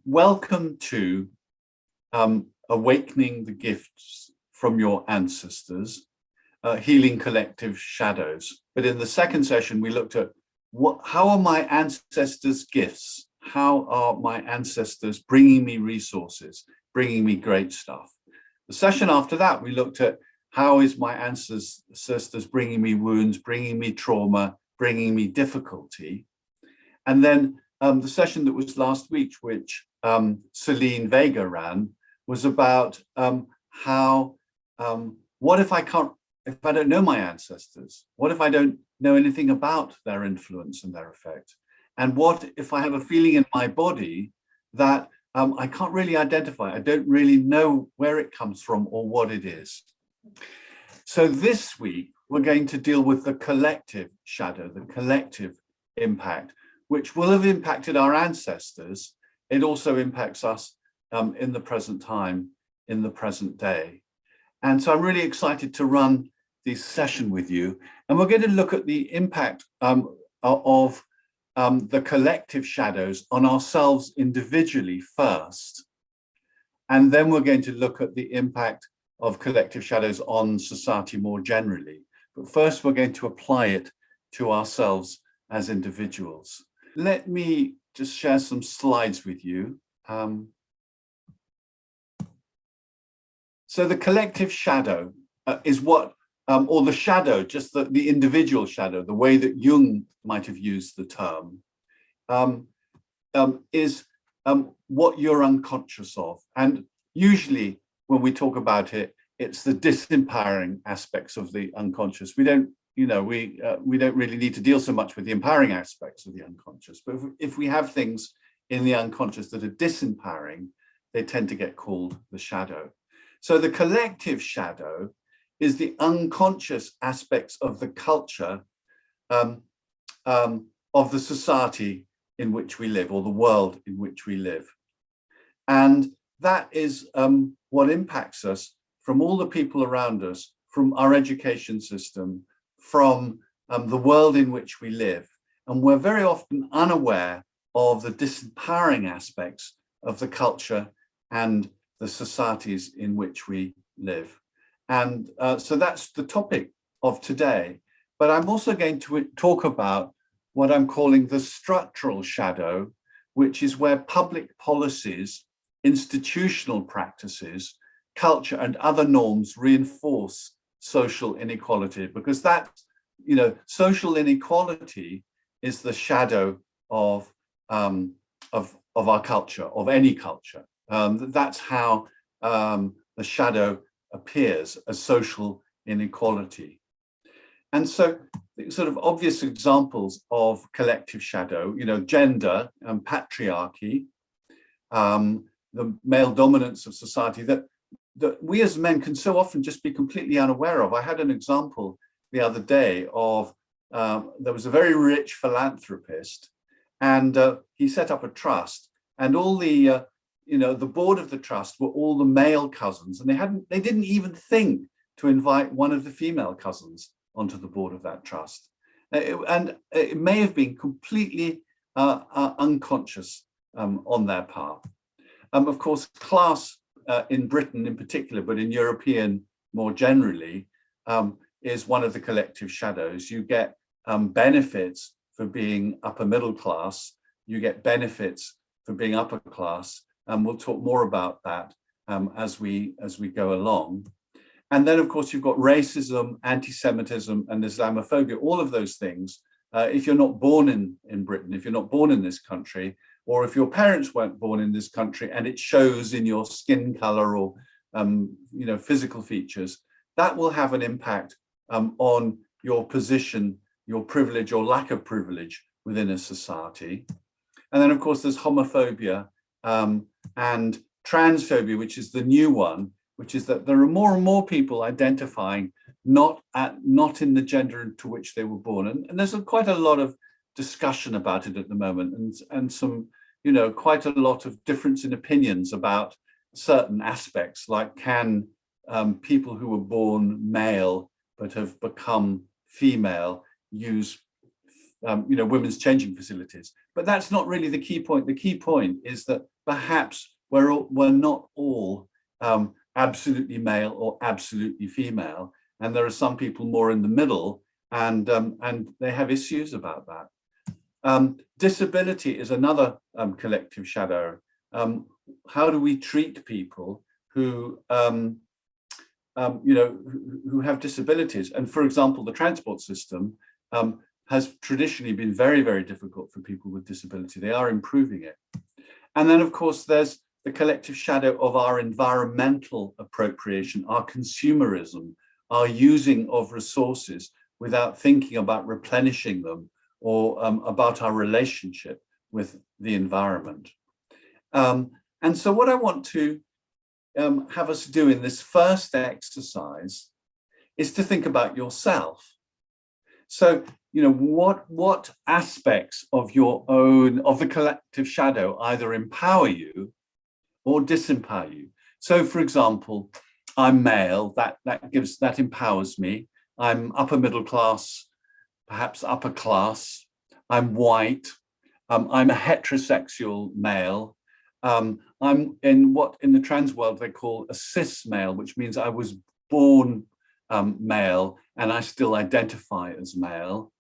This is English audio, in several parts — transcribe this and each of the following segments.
Welcome to Awakening the Gifts from Your Ancestors, Healing Collective Shadows. But in the second session, we looked at how are my ancestors' gifts? How are my ancestors bringing me resources, bringing me great stuff? The session after that, we looked at how is my ancestors bringing me wounds, bringing me trauma, bringing me difficulty. And then the session that was last week, which Celine Vega ran, was about what if I don't know my ancestors? What if I don't know anything about their influence and their effect? And what if I have a feeling in my body that I can't really identify? I don't really know where it comes from or what it is. So this week, we're going to deal with the collective shadow, the collective impact, which will have impacted our ancestors. It also impacts us in the present time, in the present day. And so I'm really excited to run this session with you. And we're going to look at the impact of the collective shadows on ourselves individually first. And then we're going to look at the impact of collective shadows on society more generally. But first, we're going to apply it to ourselves as individuals. Let me just share some slides with you. So the collective shadow is what, or the shadow, just the individual shadow, the way that Jung might have used the term, is what you're unconscious of. And usually when we talk about it, it's the disempowering aspects of the unconscious. We don't really need to deal so much with the empowering aspects of the unconscious, but if we have things in the unconscious that are disempowering, they tend to get called the shadow. So the collective shadow is the unconscious aspects of the culture of the society in which we live, or the world in which we live. And that is what impacts us from all the people around us, from our education system, from the world in which we live. And we're very often unaware of the disempowering aspects of the culture and the societies in which we live. And so that's the topic of today. But I'm also going to talk about what I'm calling the structural shadow, which is where public policies, institutional practices, culture, and other norms reinforce social inequality, because that, social inequality is the shadow of our culture, of any culture. That's how the shadow appears, as social inequality. And so sort of obvious examples of collective shadow, gender and patriarchy, the male dominance of society that we as men can so often just be completely unaware of. I had an example the other day of, there was a very rich philanthropist, and he set up a trust, and all the, the board of the trust were all the male cousins, and they didn't even think to invite one of the female cousins onto the board of that trust. And it may have been completely unconscious on their part. Of course, class in Britain in particular, but in European more generally, is one of the collective shadows. You get benefits for being upper middle class, you get benefits for being upper class, and we'll talk more about that as we go along. And then, of course, you've got racism, anti-Semitism, and Islamophobia, all of those things. If you're not born in Britain, if you're not born in this country, or if your parents weren't born in this country and it shows in your skin color or physical features, that will have an impact on your position, your privilege or lack of privilege within a society. And then, of course, there's homophobia and transphobia, which is the new one, which is that there are more and more people identifying not in the gender into which they were born. And there's quite a lot of discussion about it at the moment, and some, quite a lot of difference in opinions about certain aspects, like can people who were born male but have become female use women's changing facilities. But that's not really the key point. The key point is that perhaps we're not all absolutely male or absolutely female, and there are some people more in the middle, and they have issues about that. Disability is another collective shadow. How do we treat people who who have disabilities? And for example, the transport system has traditionally been very, very difficult for people with disability. They are improving it. And then, of course, there's the collective shadow of our environmental appropriation, our consumerism, our using of resources without thinking about replenishing them or about our relationship with the environment. And so what I want to have us do in this first exercise is to think about yourself. So, what aspects of your own, of the collective shadow, either empower you or disempower you? So, for example, I'm male, that empowers me. I'm upper middle class, perhaps upper class. I'm white. I'm a heterosexual male. I'm in what in the trans world they call a cis male, which means I was born male and I still identify as male.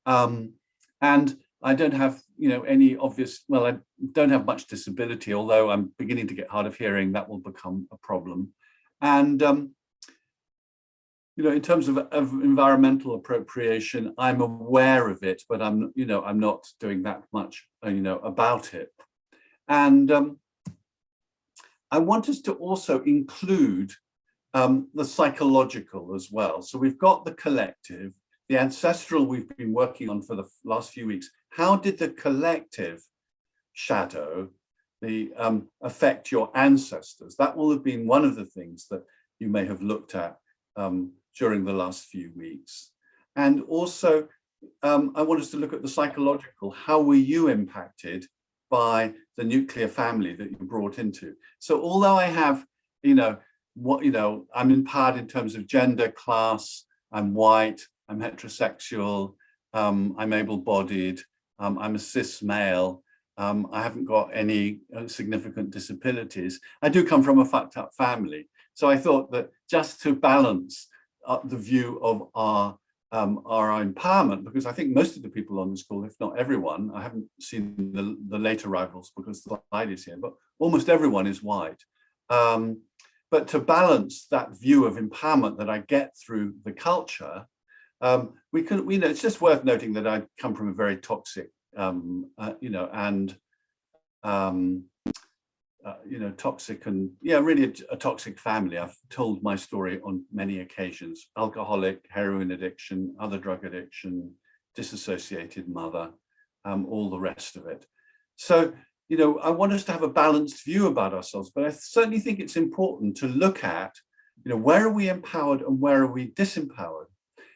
And I don't have, any obvious, well, I don't have much disability, although I'm beginning to get hard of hearing. That will become a problem. And, in terms of environmental appropriation, I'm aware of it, but I'm not doing that much, about it. And I want us to also include the psychological as well. So we've got the collective, the ancestral we've been working on for the last few weeks. How did the collective shadow affect your ancestors? That will have been one of the things that you may have looked at during the last few weeks. And also, I want us to look at the psychological. How were you impacted by the nuclear family that you brought into? So although I have, I'm empowered in terms of gender, class, I'm white, I'm heterosexual, I'm able-bodied, I'm a cis male, I haven't got any significant disabilities. I do come from a fucked up family. So I thought that just to balance the view of our empowerment, because I think most of the people on the call, if not everyone, I haven't seen the late arrivals because the slide is here, but almost everyone is white. But to balance that view of empowerment that I get through the culture, it's just worth noting that I come from a very toxic, toxic and really a toxic family. I've told my story on many occasions: alcoholic, heroin addiction, other drug addiction, disassociated mother, all the rest of it. So, I want us to have a balanced view about ourselves, but I certainly think it's important to look at, where are we empowered and where are we disempowered?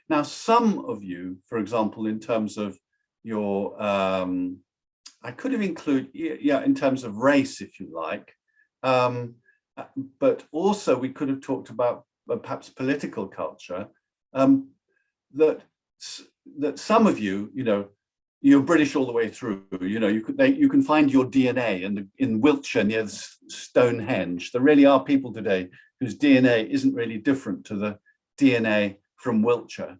Now, some of you, for example, in terms of your, I could have included, in terms of race, if you like, but also we could have talked about perhaps political culture, that some of you, you're British all the way through. You can find your DNA in Wiltshire near Stonehenge. There really are people today whose DNA isn't really different to the DNA from Wiltshire.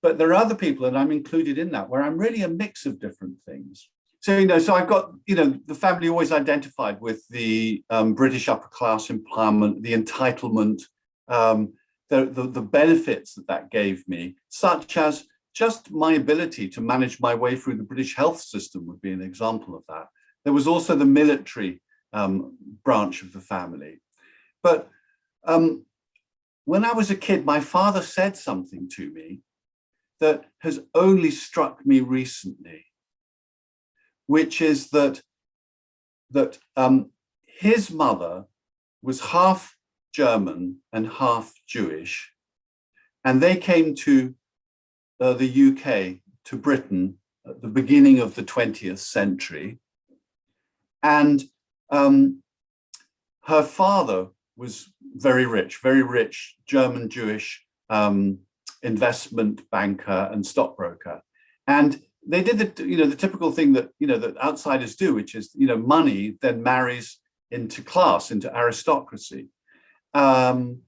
But there are other people, and I'm included in that, where I'm really a mix of different things. So, so I've got, the family always identified with the British upper class empowerment, the entitlement, the benefits that gave me, such as just my ability to manage my way through the British health system would be an example of that. There was also the military branch of the family. But when I was a kid, my father said something to me that has only struck me recently, which is that his mother was half German and half Jewish, and they came to the UK, to Britain, at the beginning of the 20th century. And her father was very rich German Jewish investment banker and stockbroker. And they did the typical thing that that outsiders do, which is money then marries into class, into aristocracy. And,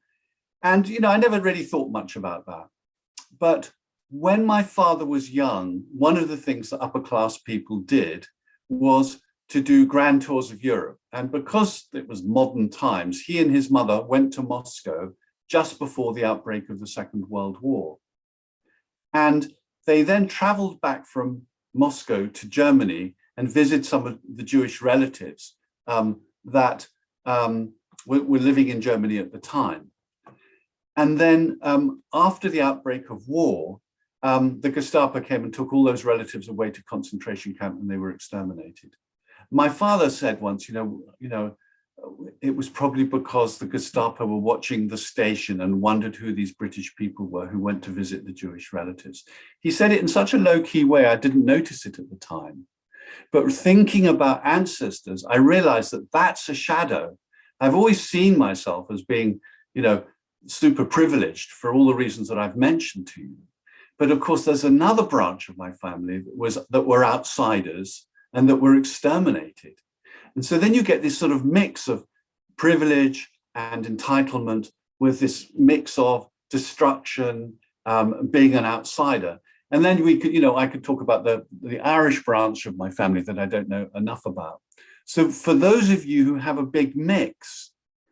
you know, I never really thought much about that. But when my father was young, one of the things that upper class people did was to do grand tours of Europe. And because it was modern times, he and his mother went to Moscow just before the outbreak of the Second World War. And they then traveled back from Moscow to Germany and visited some of the Jewish relatives that were living in Germany at the time. And then after the outbreak of war, the Gestapo came and took all those relatives away to concentration camp, and they were exterminated. My father said once, you know, it was probably because the Gestapo were watching the station and wondered who these British people were who went to visit the Jewish relatives. He said it in such a low-key way, I didn't notice it at the time. But thinking about ancestors, I realized that that's a shadow. I've always seen myself as being, you know, super privileged for all the reasons that I've mentioned to you. But of course, there's another branch of my family that were outsiders and that were exterminated. And so then you get this sort of mix of privilege and entitlement with this mix of destruction, being an outsider. And then we could, you know, I could talk about the Irish branch of my family that I don't know enough about. So for those of you who have a big mix,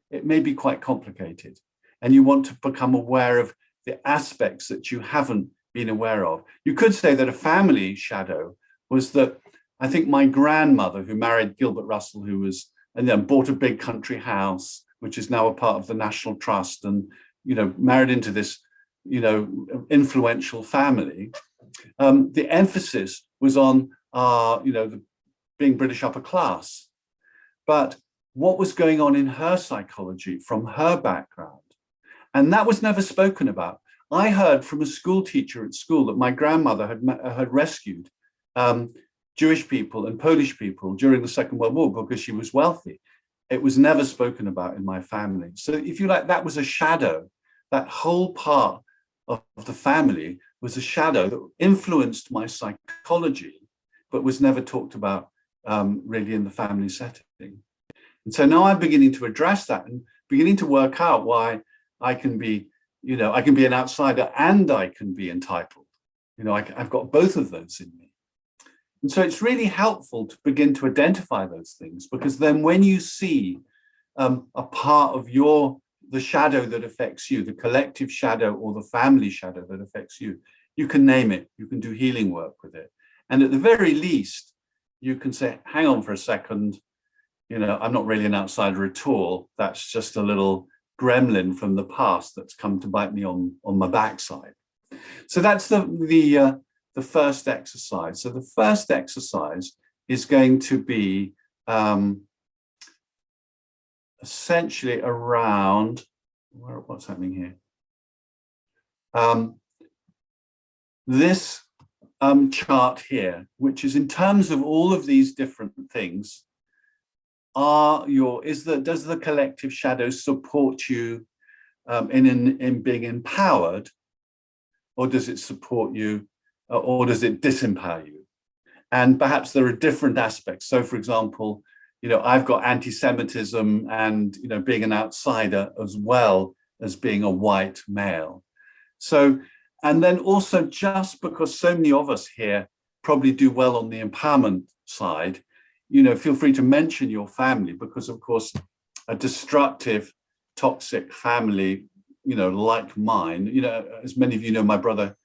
it may be quite complicated. And you want to become aware of the aspects that you haven't been aware of. You could say that a family shadow was that I think my grandmother, who married Gilbert Russell, who was, and then bought a big country house, which is now a part of the National Trust, and, you know, married into this, you know, influential family. The emphasis was on, you know, being British upper class. But what was going on in her psychology from her background? And that was never spoken about. I heard from a school teacher at school that my grandmother had rescued Jewish people and Polish people during the Second World War because she was wealthy. It was never spoken about in my family. So if you like, that was a shadow. That whole part of the family was a shadow that influenced my psychology, but was never talked about really in the family setting. And so now I'm beginning to address that and beginning to work out why I can be, you know, I can be an outsider and I can be entitled. You know, I've got both of those in me. And so it's really helpful to begin to identify those things, because then when you see a part of the shadow that affects you, the collective shadow or the family shadow that affects you, you can name it, you can do healing work with it. And at the very least, you can say, hang on for a second, you know, I'm not really an outsider at all. That's just a little gremlin from the past that's come to bite me on my backside. So that's the first exercise. So the first exercise is going to be essentially around, what's happening here? This chart here, which is in terms of all of these different things, does the collective shadow support you in being empowered, or does it support you, or does it disempower you? And perhaps there are different aspects. So for example, you know, I've got anti-Semitism and, you know, being an outsider as well as being a white male. So, and then also, just because so many of us here probably do well on the empowerment side, you know, feel free to mention your family, because of course, a destructive, toxic family, you know, like mine, you know, as many of you know, my brother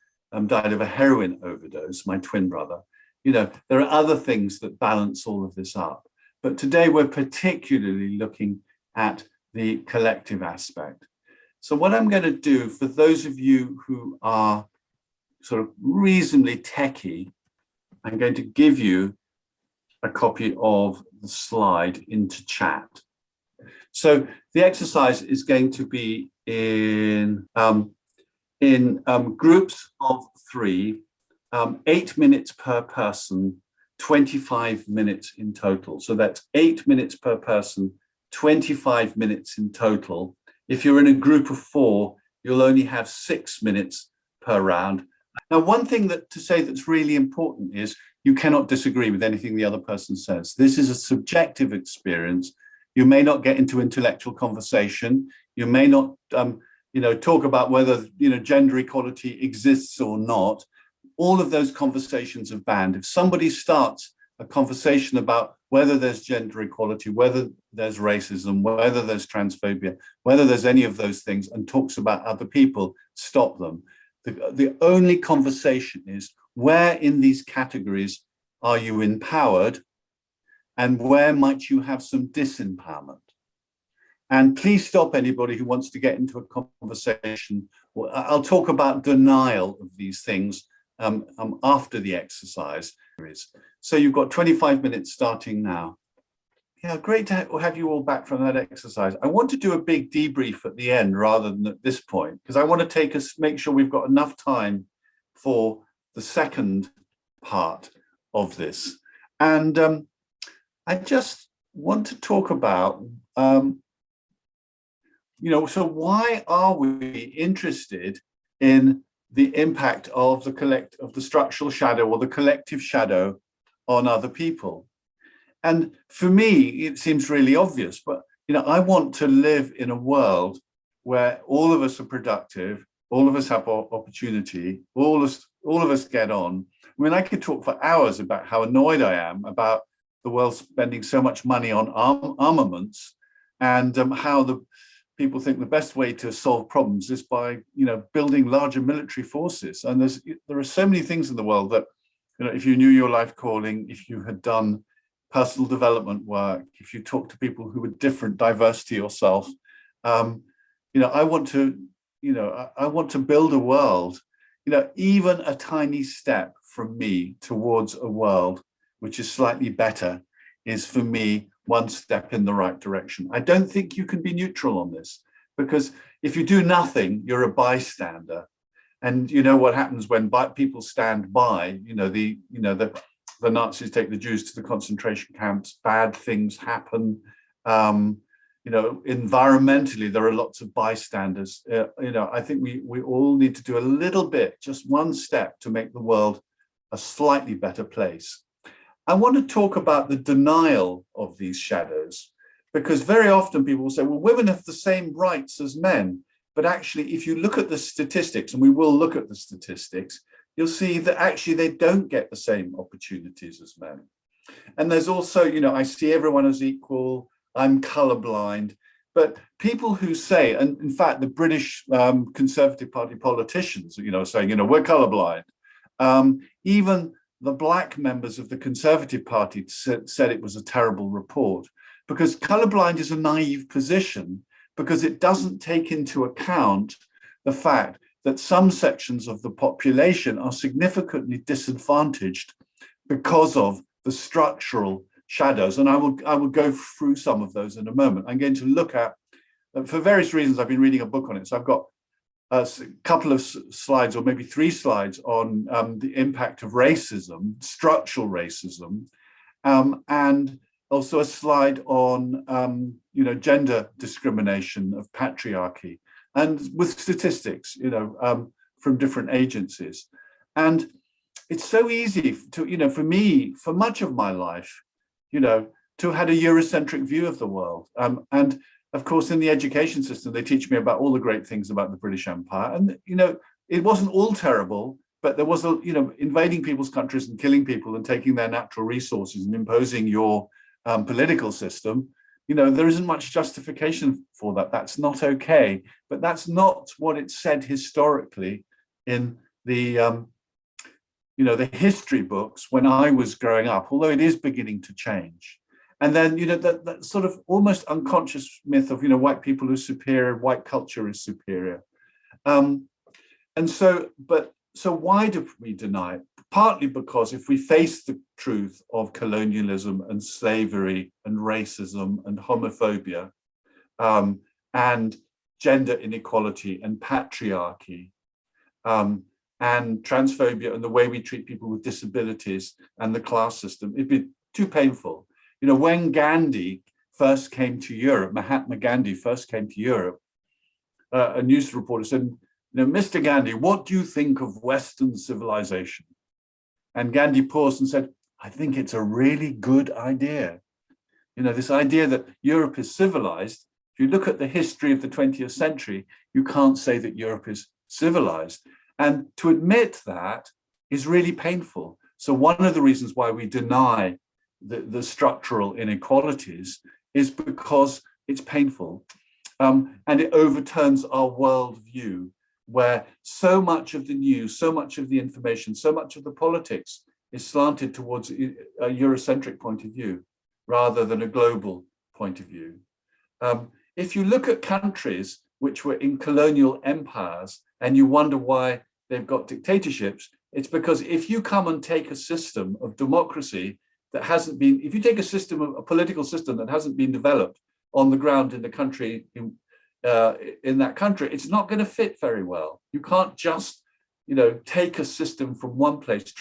died of a heroin overdose, my twin brother. You know, there are other things that balance all of this up. But today we're particularly looking at the collective aspect. So what I'm going to do, for those of you who are sort of reasonably techie, I'm going to give you a copy of the slide into chat. So the exercise is going to be in groups of 3, 8 minutes per person, 25 minutes in total. So that's 8 minutes per person, 25 minutes in total. If you're in a group of 4, you'll only have 6 minutes per round. Now, one thing to say that's really important is you cannot disagree with anything the other person says. This is a subjective experience. You may not get into intellectual conversation. You may not, talk about whether, gender equality exists or not. All of those conversations are banned. If somebody starts a conversation about whether there's gender equality, whether there's racism, whether there's transphobia, whether there's any of those things, and talks about other people, stop them. The only conversation is, where in these categories are you empowered, and where might you have some disempowerment? And please stop anybody who wants to get into a conversation. I'll talk about denial of these things after the exercise. So you've got 25 minutes starting now. Yeah, great to have you all back from that exercise. I want to do a big debrief at the end rather than at this point, because I want to make sure we've got enough time for the second part of this. And I just want to talk about, so why are we interested in the impact of the structural shadow or the collective shadow on other people? And for me, it seems really obvious, but I want to live in a world where all of us are productive, all of us have opportunity, all of us get on. I mean, I could talk for hours about how annoyed I am about the world spending so much money on armaments, and how the people think the best way to solve problems is by building larger military forces. And there are so many things in the world that, if you knew your life calling, if you had done personal development work, if you talk to people who were different, diverse to yourself, I want to build a world, even a tiny step from me towards a world which is slightly better is, for me, one step in the right direction. I don't think you can be neutral on this, because if you do nothing, you're a bystander. And you know what happens when people stand by, the Nazis take the Jews to the concentration camps, bad things happen. Environmentally, there are lots of bystanders. I think we all need to do a little bit, just one step, to make the world a slightly better place. I want to talk about the denial of these shadows, because very often people will say, well, women have the same rights as men. But actually, if you look at the statistics, and we will look at the statistics, you'll see that actually they don't get the same opportunities as men. And there's also, I see everyone as equal, I'm colorblind. But people who say, and in fact, the British Conservative Party politicians, saying, we're colorblind. Even the black members of the Conservative Party said it was a terrible report, because colorblind is a naive position, because it doesn't take into account the fact that some sections of the population are significantly disadvantaged because of the structural shadows. And I will go through some of those in a moment. I'm going to look at, for various reasons, I've been reading a book on it. So I've got a couple of slides, or maybe 3 slides, on the impact of racism, structural racism, and also a slide on gender discrimination of patriarchy, and with statistics, from different agencies. And it's so easy to, for me, for much of my life, to have had a Eurocentric view of the world. And of course, in the education system, they teach me about all the great things about the British Empire. And, it wasn't all terrible, but there was, invading people's countries and killing people and taking their natural resources and imposing your political system. There isn't much justification for that. That's not okay. But that's not what it said historically in the, the history books when I was growing up, although it is beginning to change. And then, that sort of almost unconscious myth of, white people are superior, white culture is superior. So why do we deny it? Partly because if we face the truth of colonialism and slavery and racism and homophobia, and gender inequality and patriarchy, and transphobia and the way we treat people with disabilities and the class system, it'd be too painful. When Gandhi first came to Europe, Mahatma Gandhi first came to Europe, a news reporter said, Mr. Gandhi, what do you think of Western civilization? And Gandhi paused and said, I think it's a really good idea. this idea that Europe is civilized. If you look at the history of the 20th century, you can't say that Europe is civilized. And to admit that is really painful. So one of the reasons why we deny the structural inequalities is because it's painful. And it overturns our worldview, where so much of the news, so much of the information, so much of the politics is slanted towards a Eurocentric point of view rather than a global point of view. If you look at countries which were in colonial empires and you wonder why they've got dictatorships, it's because if you come and take a system of democracy that hasn't been, if you take a political system that hasn't been developed on the ground in the country, in that country, it's not going to fit very well. You can't just, take a system from one place,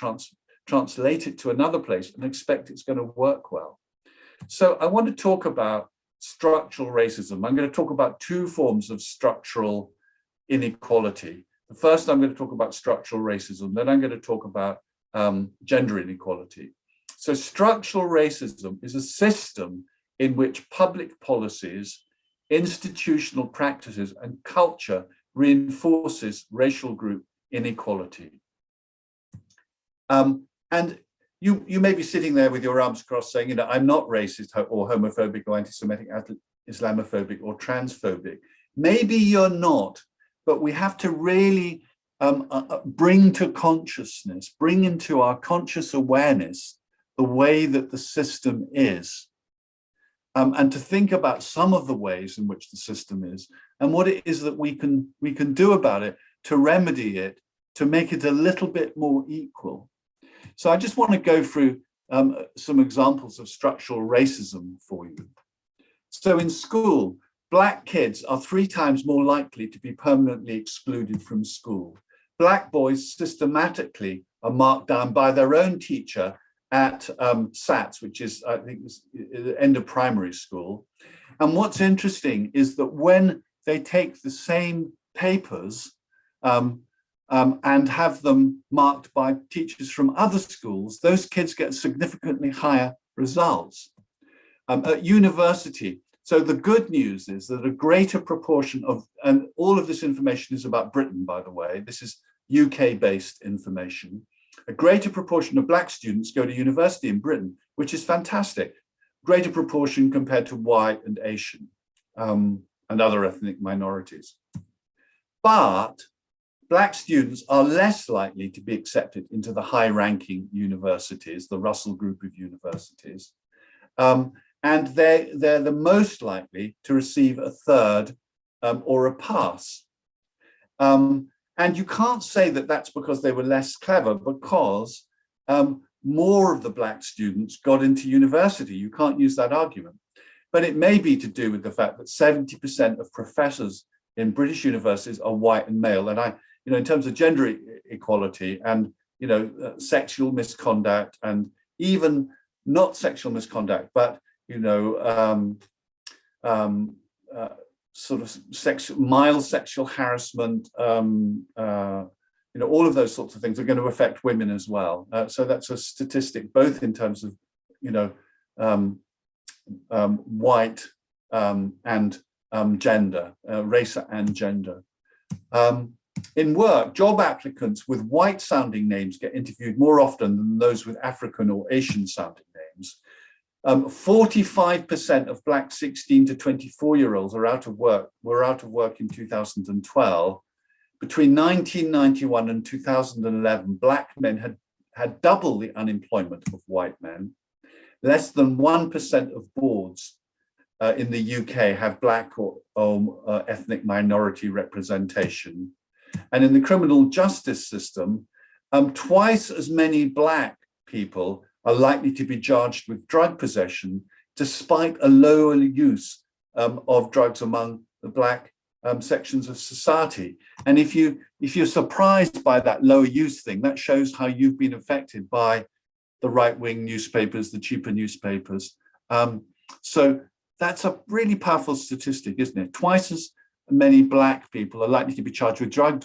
translate it to another place and expect it's going to work well. So I want to talk about structural racism. I'm going to talk about two forms of structural inequality. First, I'm going to talk about structural racism. Then I'm going to talk about gender inequality. So structural racism is a system in which public policies, institutional practices, and culture reinforces racial group inequality. And you may be sitting there with your arms crossed saying, I'm not racist or homophobic or anti-Semitic, Islamophobic or transphobic. Maybe you're not, but we have to really bring to consciousness, bring into our conscious awareness the way that the system is. And to think about some of the ways in which the system is and what it is that we can do about it to remedy it, to make it a little bit more equal. So I just want to go through some examples of structural racism for you. So in school, Black kids are 3 times more likely to be permanently excluded from school. Black boys systematically are marked down by their own teacher at SATs, which is, I think, the end of primary school. And what's interesting is that when they take the same papers and have them marked by teachers from other schools, those kids get significantly higher results. At university, so the good news is that a greater proportion of, and all of this information is about Britain, by the way, this is UK-based information, a greater proportion of Black students go to university in Britain, which is fantastic. Greater proportion compared to white and Asian and other ethnic minorities. But Black students are less likely to be accepted into the high-ranking universities, the Russell Group of universities. And they're the most likely to receive a third or a pass. And you can't say that that's because they were less clever, because more of the Black students got into university. You can't use that argument. But it may be to do with the fact that 70% of professors in British universities are white and male. And in terms of gender equality and, sexual misconduct, and even not sexual misconduct, but, sort of mild sexual harassment, all of those sorts of things are going to affect women as well. So that's a statistic, both in terms of, white and gender, race and gender. In work, job applicants with white-sounding names get interviewed more often than those with African or Asian-sounding names. 45% of Black 16 to 24-year-olds were out of work in 2012. Between 1991 and 2011, Black men had double the unemployment of white men. Less than 1% of boards in the UK have Black or ethnic minority representation. And in the criminal justice system, twice as many Black people are likely to be charged with drug possession, despite a lower use of drugs among the Black sections of society. And if you're surprised by that lower use thing, that shows how you've been affected by the right-wing newspapers, the cheaper newspapers. So that's a really powerful statistic, isn't it? Twice as many Black people are likely to be charged with drug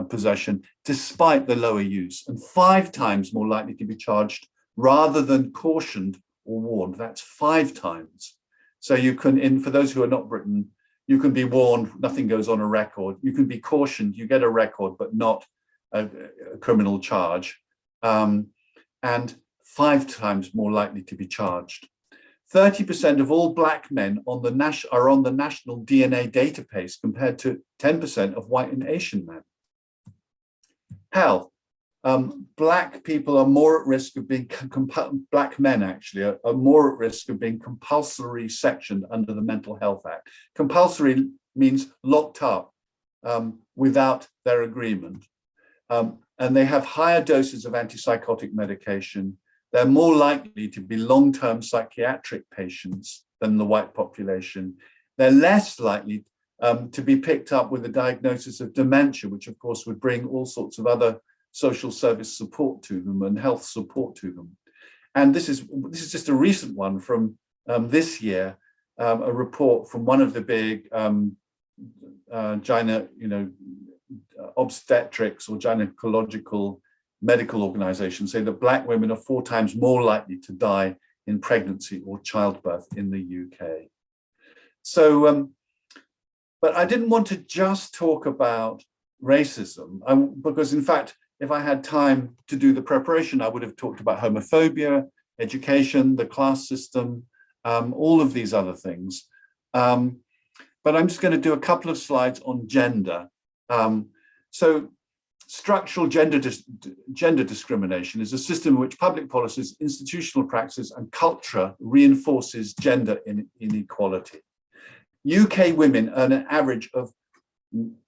possession, despite the lower use, and 5 times more likely to be charged rather than cautioned or warned. That's 5 times. So you can, for those who are not Britain, you can be warned, nothing goes on a record. You can be cautioned, you get a record, but not a criminal charge. And 5 times more likely to be charged. 30% of all Black men are on the national DNA database compared to 10% of white and Asian men. Health. Black people are more at risk of being, Black men actually are more at risk of being compulsory sectioned under the Mental Health Act. Compulsory means locked up without their agreement. And they have higher doses of antipsychotic medication. They're more likely to be long-term psychiatric patients than the white population. They're less likely to be picked up with a diagnosis of dementia, which of course would bring all sorts of other social service support to them and health support to them. And this is just a recent one from this year, a report from one of the big obstetrics or gynecological medical organizations say that Black women are 4 times more likely to die in pregnancy or childbirth in the UK. So, but I didn't want to just talk about racism, because in fact, if I had time to do the preparation, I would have talked about homophobia, education, the class system, all of these other things. But I'm just going to do a couple of slides on gender. So structural gender discrimination is a system in which public policies, institutional practices, and culture reinforces gender inequality. UK women earn an average of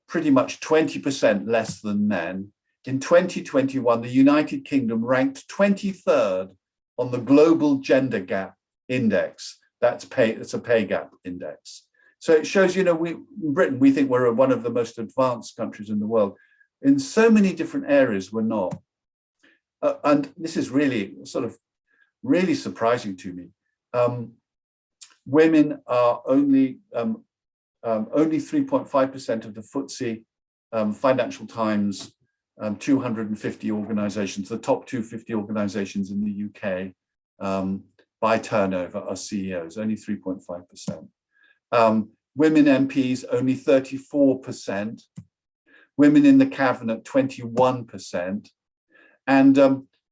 pretty much 20% less than men. In 2021, the United Kingdom ranked 23rd on the Global Gender Gap Index. That's a pay gap index. So it shows, in Britain, we think we're one of the most advanced countries in the world. In so many different areas, we're not. And this is really really surprising to me. Women are only 3.5% of the FTSE Financial Times 250 organizations, the top 250 organizations in the UK by turnover are CEOs, only 3.5%. Women MPs, only 34%. Women in the cabinet, 21%. And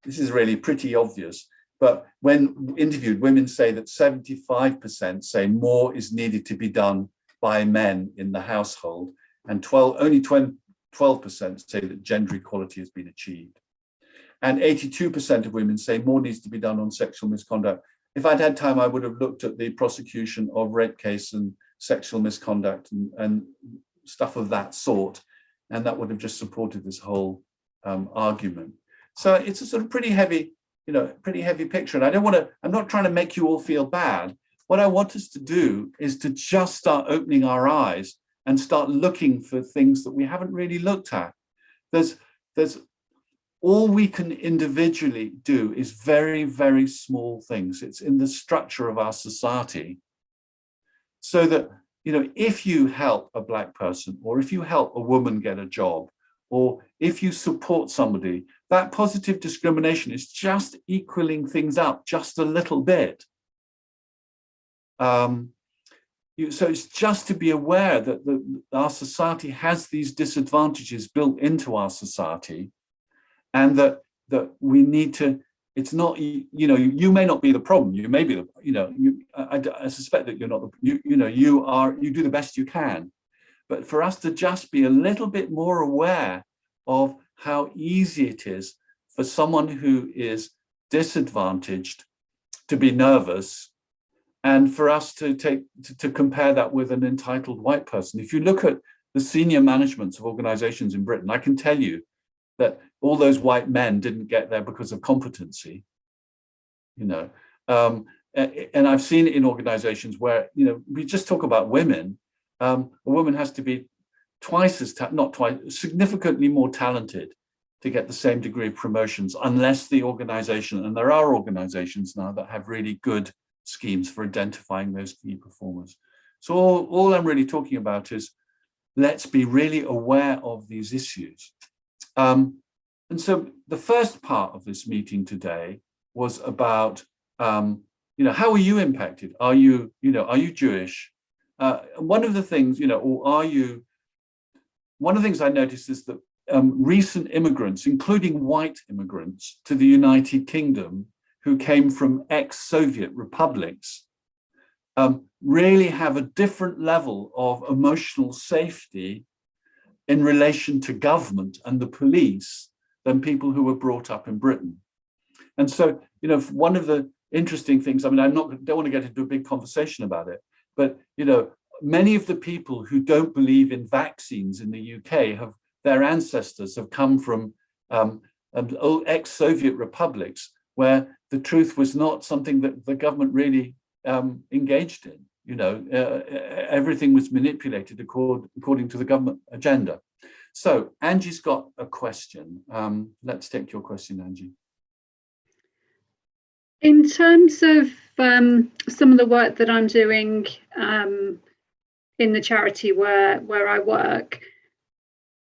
this is really pretty obvious, but when interviewed, women say that 75% say more is needed to be done by men in the household, and only 12% say that gender equality has been achieved. And 82% of women say more needs to be done on sexual misconduct. If I'd had time, I would have looked at the prosecution of rape case and sexual misconduct and stuff of that sort, and that would have just supported this whole argument. So it's a sort of pretty heavy picture. And I'm not trying to make you all feel bad. What I want us to do is to just start opening our eyes and start looking for things that we haven't really looked at. There's all we can individually do is very, very small things. It's in the structure of our society. So that, if you help a Black person, or if you help a woman get a job, or if you support somebody, that positive discrimination is just equaling things up just a little bit. So it's just to be aware that our society has these disadvantages built into our society, and that we need to. It's not, you may not be the problem. You may be I suspect that you're not. You do the best you can, but for us to just be a little bit more aware of how easy it is for someone who is disadvantaged to be nervous, and for us to compare that with an entitled white person. If you look at the senior managements of organizations in Britain, I can tell you that all those white men didn't get there because of competency, and I've seen it in organizations where, we just talk about women. A woman has to be significantly more talented to get the same degree of promotions, unless the organization, and there are organizations now that have really good schemes for identifying those key performers. So all I'm really talking about is, let's be really aware of these issues. And so the first part of this meeting today was about, how are you impacted? Are you, are you Jewish? One of the things, or are you, one of the things I noticed is that recent immigrants, including white immigrants to the United Kingdom, who came from ex-Soviet republics, really have a different level of emotional safety in relation to government and the police than people who were brought up in Britain. And so, one of the interesting things, I mean, don't want to get into a big conversation about it, but, many of the people who don't believe in vaccines in the UK their ancestors have come from old ex-Soviet republics where the truth was not something that the government really engaged in. Everything was manipulated according to the government agenda. So Angie's got a question. Let's take your question, Angie. In terms of some of the work that I'm doing in the charity where I work,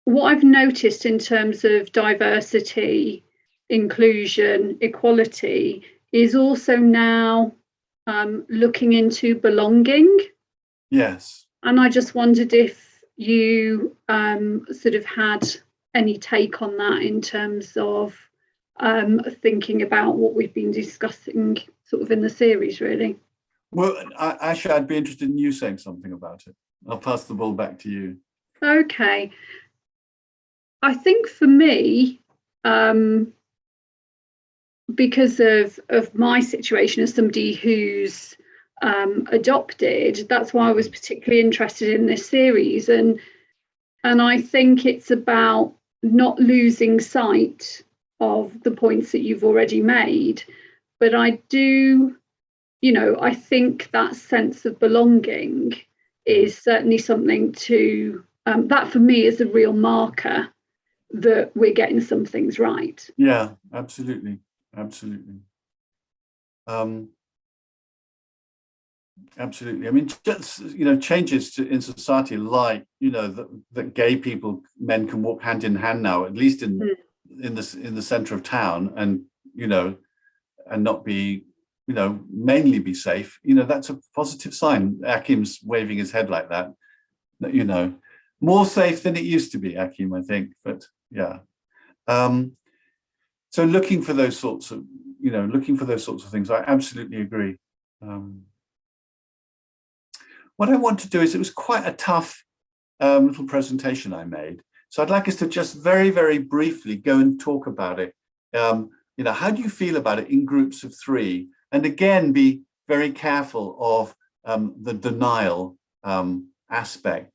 what I've noticed in terms of diversity, inclusion, equality is also now looking into belonging. Yes. And I just wondered if you sort of had any take on that in terms of thinking about what we've been discussing sort of in the series, really. Well, actually, I'd be interested in you saying something about it. I'll pass the ball back to you. Okay. I think for me, because of my situation as somebody who's adopted, that's why I was particularly interested in this series. And I think it's about not losing sight of the points that you've already made. But I do, I think that sense of belonging is certainly something to, that for me is a real marker that we're getting some things right. Yeah, absolutely. Absolutely. Absolutely. I mean, just, changes in society, like, that gay men can walk hand in hand now, at least in the center of town, and, and not be, mainly be safe. That's a positive sign. Akim's waving his head like that, more safe than it used to be, Akim, I think, but yeah. So looking for those sorts of things, I absolutely agree. What I want to do is, it was quite a tough little presentation I made. So I'd like us to just very, very briefly go and talk about it. How do you feel about it in groups of 3? And again, be very careful of the denial aspect.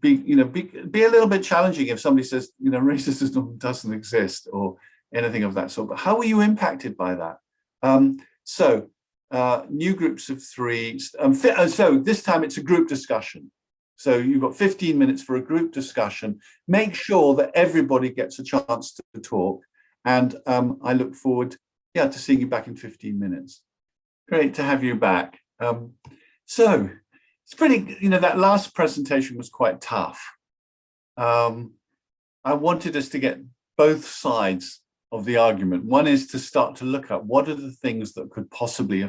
Be a little bit challenging if somebody says, racism doesn't exist or anything of that sort. But how were you impacted by that? So new groups of 3. So this time it's a group discussion. So you've got 15 minutes for a group discussion. Make sure that everybody gets a chance to talk. And I look forward, to seeing you back in 15 minutes. Great to have you back. So it's pretty, that last presentation was quite tough. I wanted us to get both sides of the argument. One is to start to look at what are the things that could possibly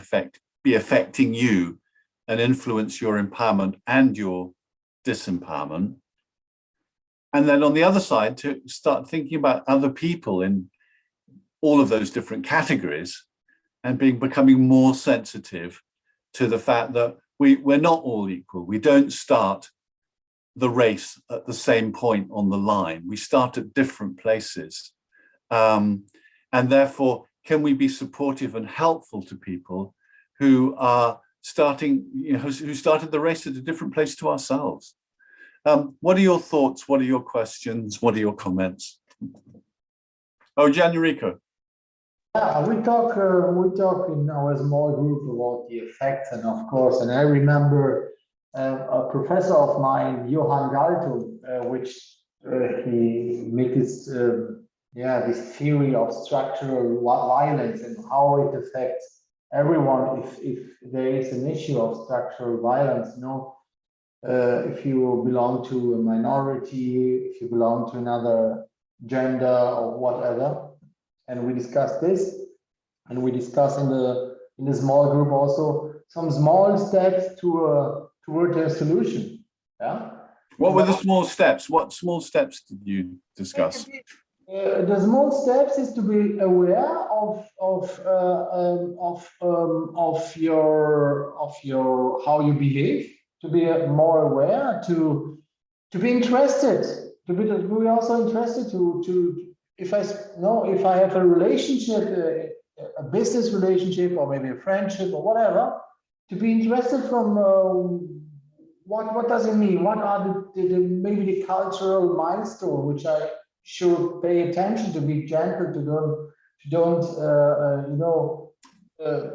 be affecting you and influence your empowerment and your disempowerment. And then on the other side, to start thinking about other people in all of those different categories and becoming more sensitive to the fact that we're not all equal. We don't start the race at the same point on the line. We start at different places. And therefore, can we be supportive and helpful to people who are starting, who started the race at a different place to ourselves? What are your thoughts? What are your questions? What are your comments? Oh, Gianrico. Yeah, we talk in our small group about the effects, and of course, and I remember a professor of mine, Johann Galtung, which he made this this theory of structural violence and how it affects everyone if there is an issue of structural violence. If you belong to a minority, if you belong to another gender or whatever. And we discussed this, and we discussed in the in a small group also some small steps toward a solution. Yeah. What were the small steps? What small steps did you discuss? The small steps is to be aware of your how you behave, to be more aware, to be interested, to be also interested to if I have a relationship, a business relationship, or maybe a friendship or whatever, to be interested from what does it mean? What are maybe the cultural milestones which I should pay attention to, be gentle, to don't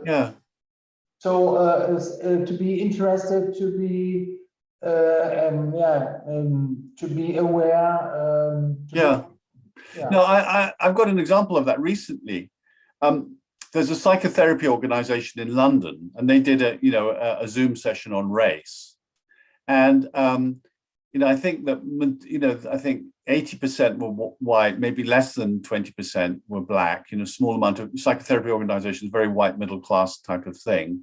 Yeah. So to be interested, to be to be aware. No, I've got an example of that recently. There's a psychotherapy organization in London, and they did a Zoom session on race. And I think that I think 80% were white, maybe less than 20% were black. Small amount of psychotherapy organizations, very white middle class type of thing.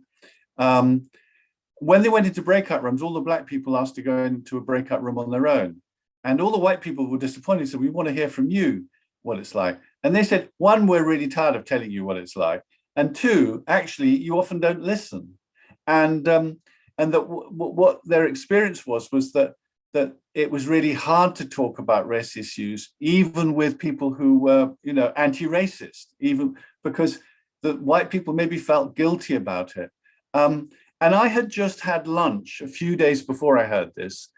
When they went into breakout rooms, all the black people asked to go into a breakout room on their own, and all the white people were disappointed. So we want to hear from you what it's like. And they said, one, we're really tired of telling you what it's like, and two, actually, you often don't listen. And that what their experience was that it was really hard to talk about race issues, even with people who were, anti-racist, even because the white people maybe felt guilty about it. And I had just had lunch a few days before I heard this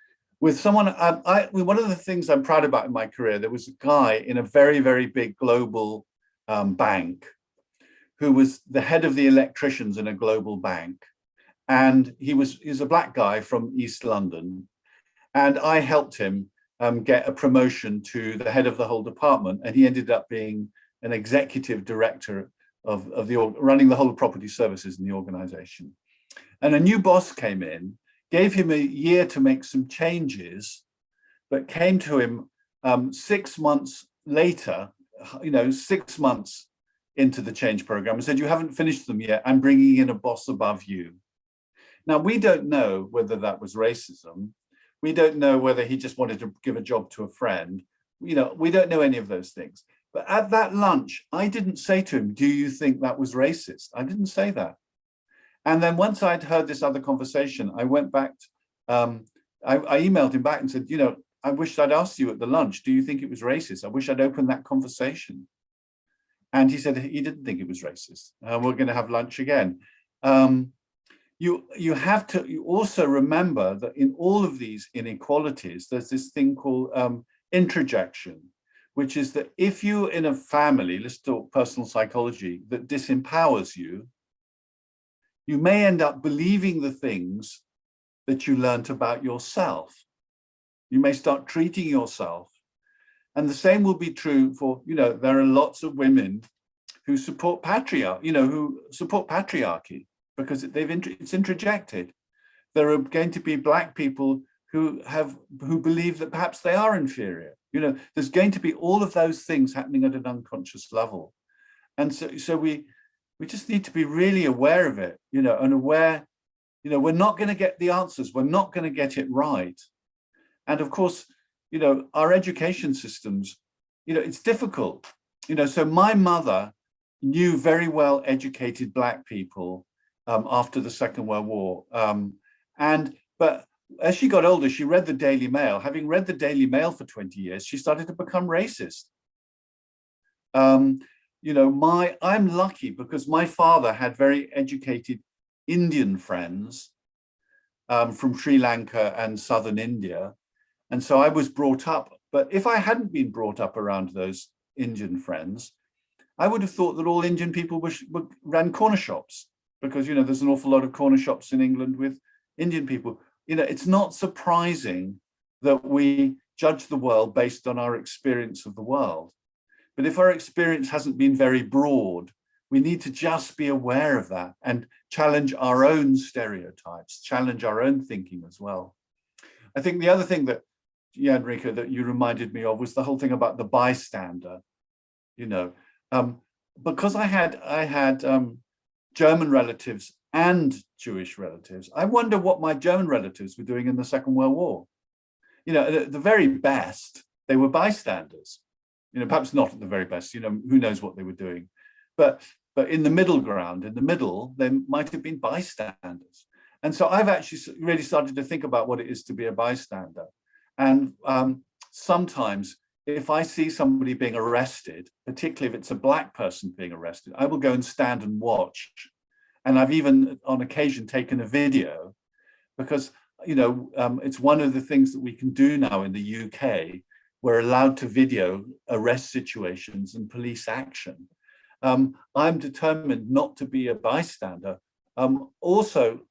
with someone. One of the things I'm proud about in my career, there was a guy in a very, very big global bank who was the head of the electricians in a global bank. And he's a black guy from East London. And I helped him get a promotion to the head of the whole department. And he ended up being an executive director of running the whole property services in the organization. And a new boss came in, gave him a year to make some changes, but came to him 6 months later, 6 months into the change program, and said, "You haven't finished them yet. I'm bringing in a boss above you." Now, we don't know whether that was racism. We don't know whether he just wanted to give a job to a friend. We don't know any of those things. But at that lunch, I didn't say to him, "Do you think that was racist?" I didn't say that. And then once I'd heard this other conversation, I went back, I emailed him back and said, "I wish I'd asked you at the lunch, do you think it was racist? I wish I'd opened that conversation." And he said he didn't think it was racist. We're going to have lunch again. You have to also remember that in all of these inequalities, there's this thing called introjection, which is that if you're in a family, let's talk personal psychology, that disempowers you, you may end up believing the things that you learned about yourself. You may start treating yourself. And the same will be true for, there are lots of women who support patriarchy because it's introjected. There are going to be black people who believe that perhaps they are inferior. There's going to be all of those things happening at an unconscious level. And so we just need to be really aware of it, and aware, we're not going to get the answers. We're not going to get it right. And of course, our education systems, it's difficult. So my mother knew very well educated black people after the Second World War. But as she got older, she read the Daily Mail. Having read the Daily Mail for 20 years, she started to become racist. I'm lucky because my father had very educated Indian friends from Sri Lanka and southern India. And so I was brought up, but if I hadn't been brought up around those Indian friends, I would have thought that all Indian people ran corner shops because, there's an awful lot of corner shops in England with Indian people. It's not surprising that we judge the world based on our experience of the world. But if our experience hasn't been very broad, we need to just be aware of that and challenge our own stereotypes, challenge our own thinking as well. I think the other thing that, Enrico, that you reminded me of was the whole thing about the bystander. Because I had German relatives and Jewish relatives. I wonder what my German relatives were doing in the Second World War. You know, at the very best, they were bystanders. You know, perhaps not at the very best, you know, who knows what they were doing. But in the middle ground, in the middle, they might have been bystanders. And so I've actually really started to think about what it is to be a bystander. And sometimes if I see somebody being arrested, particularly if it's a Black person being arrested, I will go and stand and watch. And I've even on occasion taken a video, because, you know, it's one of the things that we can do now in the UK. We're allowed to video arrest situations and police action. I'm determined not to be a bystander. Also,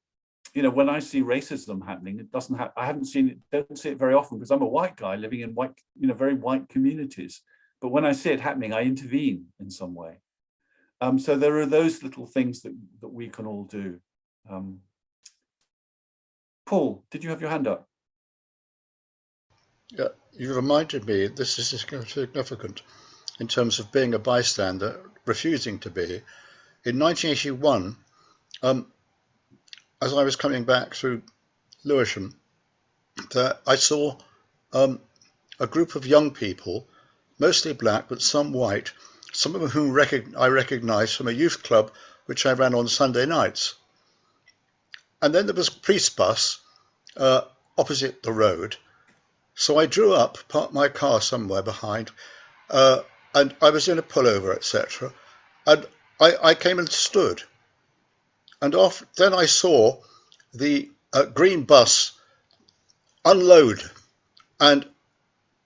you know, when I see racism happening, it doesn't have, I haven't seen it, don't see it very often because I'm a white guy living in white, you know, very white communities. But when I see it happening, I intervene in some way. So there are those little things that we can all do. Paul, did you have your hand up? Yeah, you reminded me, this is significant in terms of being a bystander, refusing to be. In 1981, as I was coming back through Lewisham, I saw a group of young people, mostly Black, but some white, some of whom I recognised from a youth club which I ran on Sunday nights. And then there was a police bus opposite the road. So I drew up, parked my car somewhere behind, and I was in a pullover, etc. And I came and stood. And then I saw the green bus unload, and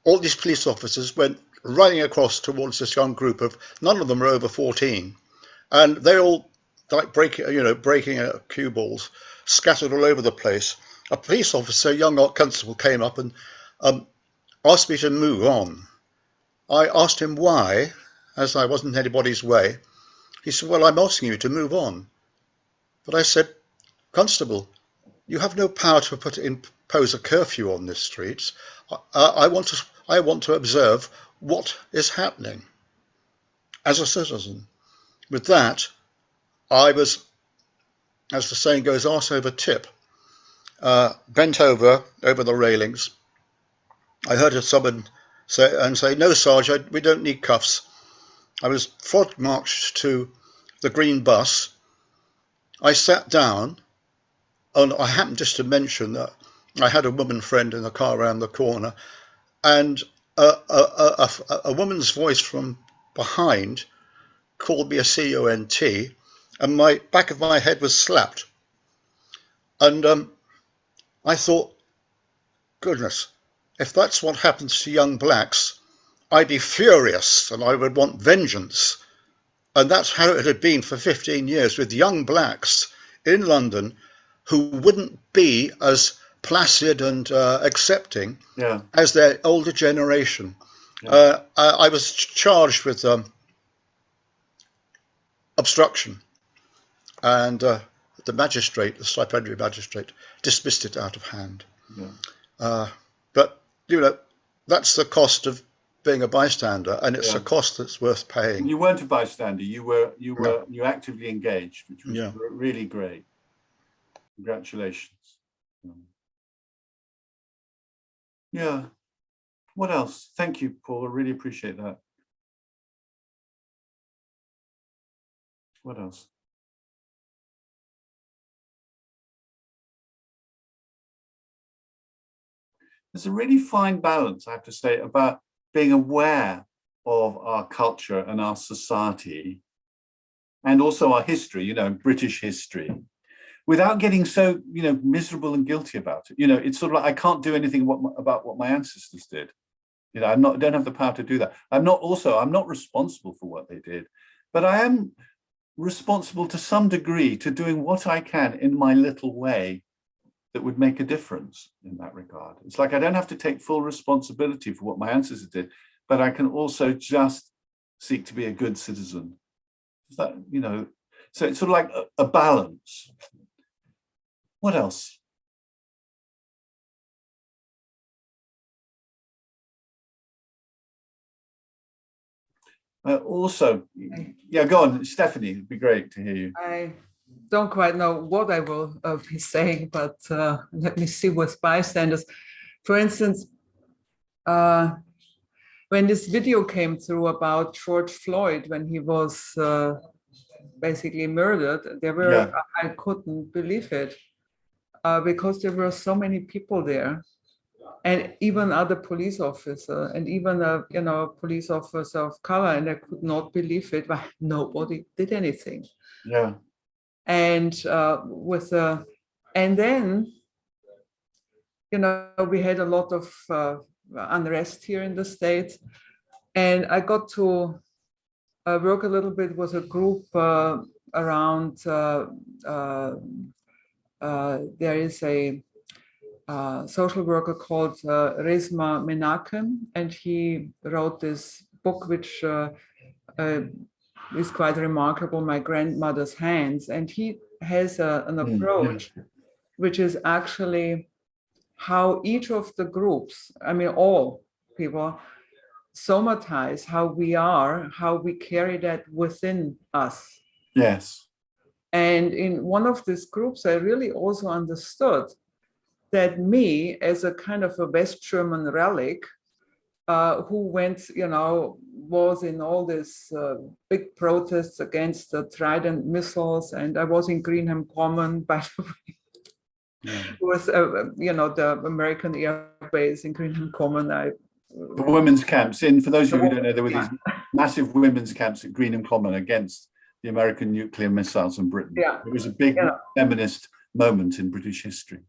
all these police officers went running across towards this young group of, none of them were over 14, and they all like breaking cue balls, scattered all over the place. A police officer, a young constable, came up and asked me to move on. I asked him why, as I wasn't anybody's way. He said, well, I'm asking you to move on. But I said, Constable, you have no power to impose a curfew on the streets. I want to observe what is happening as a citizen. With that, I was, as the saying goes, arse over tip, bent over the railings. I heard someone say, no, Sergeant, we don't need cuffs. I was frog marched to the green bus. I sat down, and I happened just to mention that I had a woman friend in the car around the corner, and a woman's voice from behind called me a cunt, and my back of my head was slapped. And I thought, goodness, if that's what happens to young Blacks, I'd be furious and I would want vengeance. And that's how it had been for 15 years with young Blacks in London who wouldn't be as placid and accepting as their older generation. I was charged with obstruction, and the magistrate, the stipendiary magistrate, dismissed it out of hand. But, you know, that's the cost of being a bystander, and it's a cost that's worth paying. You weren't a bystander, you actively engaged, which was really great. Congratulations. Yeah. What else? Thank you, Paul. I really appreciate that. What else? There's a really fine balance, I have to say, about being aware of our culture and our society, and also our history, you know, British history, without getting so, you know, miserable and guilty about it. You know, it's sort of like, I can't do anything about what my ancestors did. You know, don't have the power to do that. I'm not responsible for what they did, but I am responsible to some degree to doing what I can in my little way that would make a difference in that regard. It's like I don't have to take full responsibility for what my ancestors did, but I can also just seek to be a good citizen. That, you know, so it's sort of like a balance. What else? Also, yeah, go on, Stephanie, it'd be great to hear you. don't quite know what I will be saying, but let me see with bystanders. For instance, when this video came through about George Floyd, when he was basically murdered, I couldn't believe it because there were so many people there, and even other police officer, and even a police officer of color, and I could not believe it. But nobody did anything. Yeah. And and then we had a lot of unrest here in the States, and I got to work a little bit with a group around. There is a social worker called Resma Menachem, and he wrote this book, which is quite remarkable, My Grandmother's Hands. And he has an approach which is actually how each of the groups, I mean, all people, somatize how we are, how we carry that within us. Yes. And in one of these groups, I really also understood that me, as a kind of a West German relic, who went, was in all these big protests against the Trident missiles, and I was in Greenham Common, by the way. It was, the American Air Base in Greenham Common. The women's camps, for those of you who don't know, there were these massive women's camps at Greenham Common against the American nuclear missiles in Britain. Yeah. It was a big feminist moment in British history.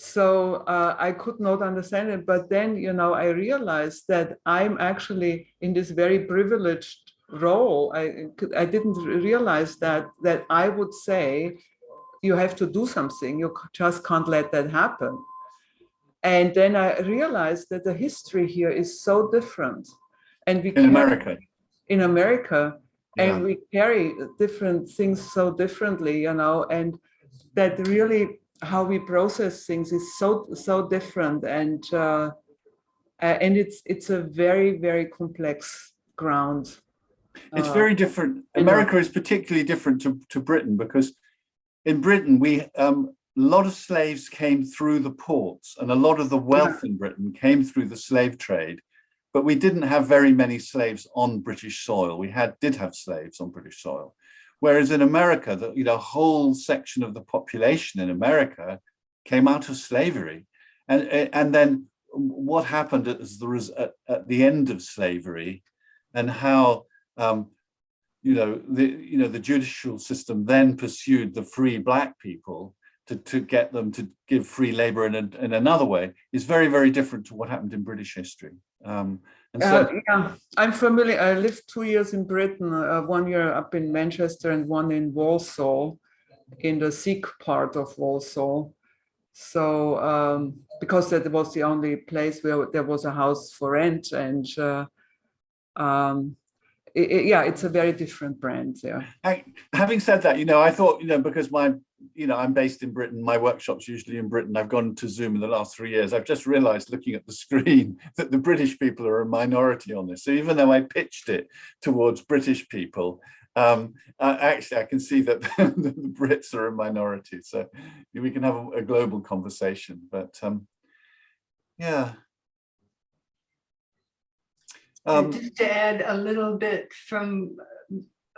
So I could not understand it, but then, I realized that I'm actually in this very privileged role. I didn't realize that I would say, you have to do something. You just can't let that happen. And then I realized that the history here is so different. And we in America, and we carry different things so differently, and that really how we process things is so different, and it's a very, very complex ground. It's very different. America is particularly different to Britain, because in Britain a lot of slaves came through the ports, and a lot of the wealth in Britain came through the slave trade. But we didn't have very many slaves on British soil. We did have slaves on British soil. Whereas in America, the whole section of the population in America came out of slavery. And then what happened at the end of slavery, and how the judicial system then pursued the free Black people to get them to give free labor in another way, is very, very different to what happened in British history. I'm familiar. I lived 2 years in Britain, 1 year up in Manchester and one in Walsall, in the Sikh part of Walsall. So because that was the only place where there was a house for rent, and it's a very different brand. Yeah. Having said that, I thought, because I'm based in Britain, my workshop's usually in Britain. I've gone to Zoom in the last 3 years. I've just realized, looking at the screen, that the British people are a minority on this. So even though I pitched it towards British people, actually I can see that the Brits are a minority. So we can have a global conversation, but yeah. Just to add a little bit from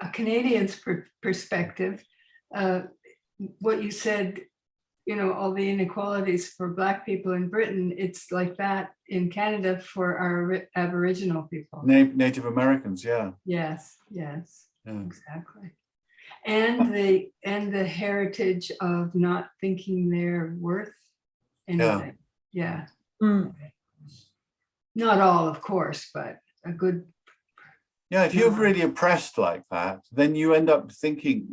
a Canadian's perspective, what you said, all the inequalities for Black people in Britain, it's like that in Canada for our Aboriginal people. Native Americans, yeah. Yes, exactly. And the heritage of not thinking they're worth anything. Yeah. Not all, of course, but a good. Yeah, if you're really oppressed like that, then you end up thinking,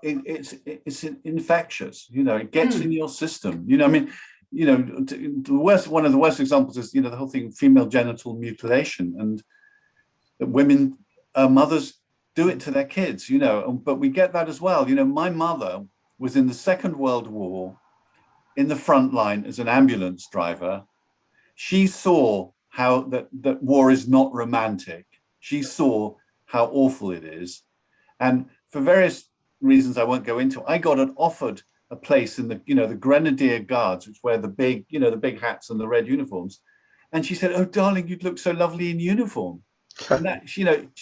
it's infectious. It gets in your system. One of the worst examples is the whole thing, female genital mutilation, and women, mothers do it to their kids. But we get that as well. My mother was in the Second World War, in the front line as an ambulance driver. She saw how that war is not romantic. She saw how awful it is. And for various reasons I won't go into, I got offered a place in the, the Grenadier Guards, which wear the big, the big hats and the red uniforms. And she said, "Oh, darling, you'd look so lovely in uniform." And that,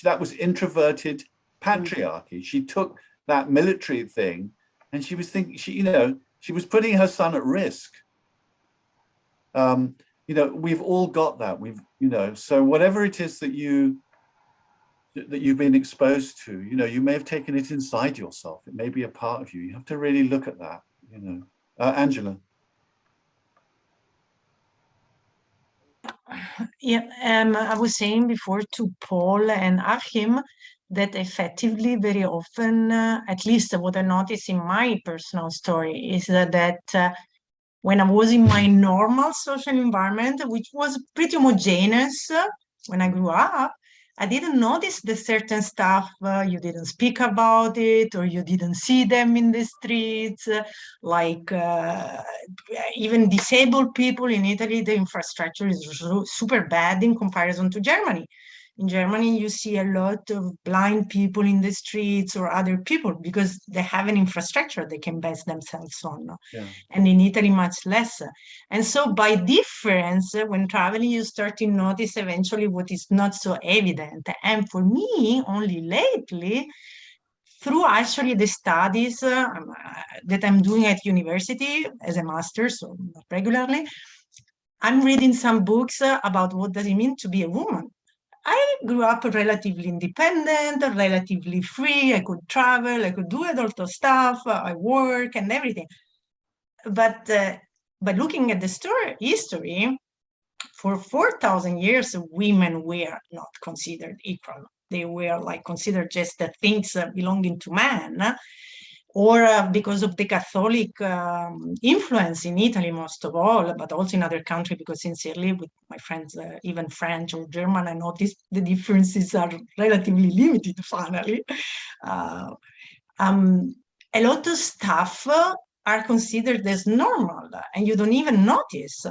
that was introverted patriarchy. She took that military thing, and she was thinking, she was putting her son at risk. We've all got that. So whatever it is that you've been exposed to, you may have taken it inside yourself. It may be a part of you. You have to really look at that, Angela. Yeah, I was saying before to Paul and Achim that effectively very often, at least what I noticed in my personal story, is that when I was in my normal social environment, which was pretty homogeneous when I grew up, I didn't notice the certain stuff, you didn't speak about it, or you didn't see them in the streets, like even disabled people in Italy, the infrastructure is super bad in comparison to Germany. In Germany, you see a lot of blind people in the streets or other people because they have an infrastructure they can base themselves on. Yeah. And in Italy, much less. And so by difference, when traveling, you start to notice eventually what is not so evident. And for me, only lately, through actually the studies that I'm doing at university as a master, so not regularly, I'm reading some books about what does it mean to be a woman. I grew up relatively independent, relatively free. I could travel, I could do adult stuff, I work and everything. But looking at the history, for 4,000 years, women were not considered equal. They were considered just the things belonging to man, or because of the Catholic influence in Italy, most of all, but also in other countries, because sincerely, with my friends, even French or German, I noticed the differences are relatively limited, finally. A lot of stuff are considered as normal, and you don't even notice.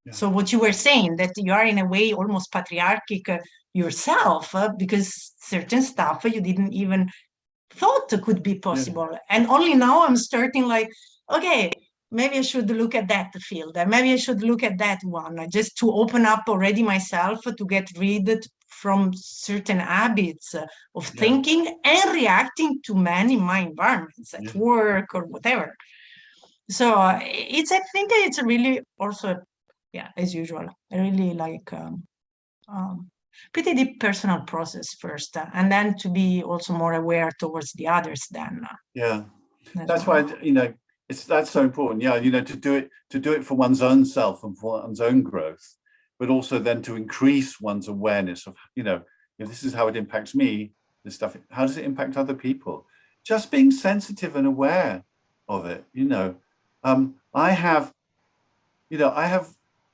Yeah. So what you were saying, that you are in a way almost patriarchic yourself, because certain stuff you didn't even thought could be possible. Yeah. And only now I'm starting okay, maybe I should look at that field, maybe I should look at that one, just to open up already myself to get rid from certain habits of thinking and reacting to men in my environments at work or whatever. So I think it's really also, as usual, I really pretty deep personal process first, and then to be also more aware towards the others then. Yeah, that's why, that's so important. Yeah, to do it for one's own self and for one's own growth, but also then to increase one's awareness of, if this is how it impacts me, this stuff, how does it impact other people? Just being sensitive and aware of it.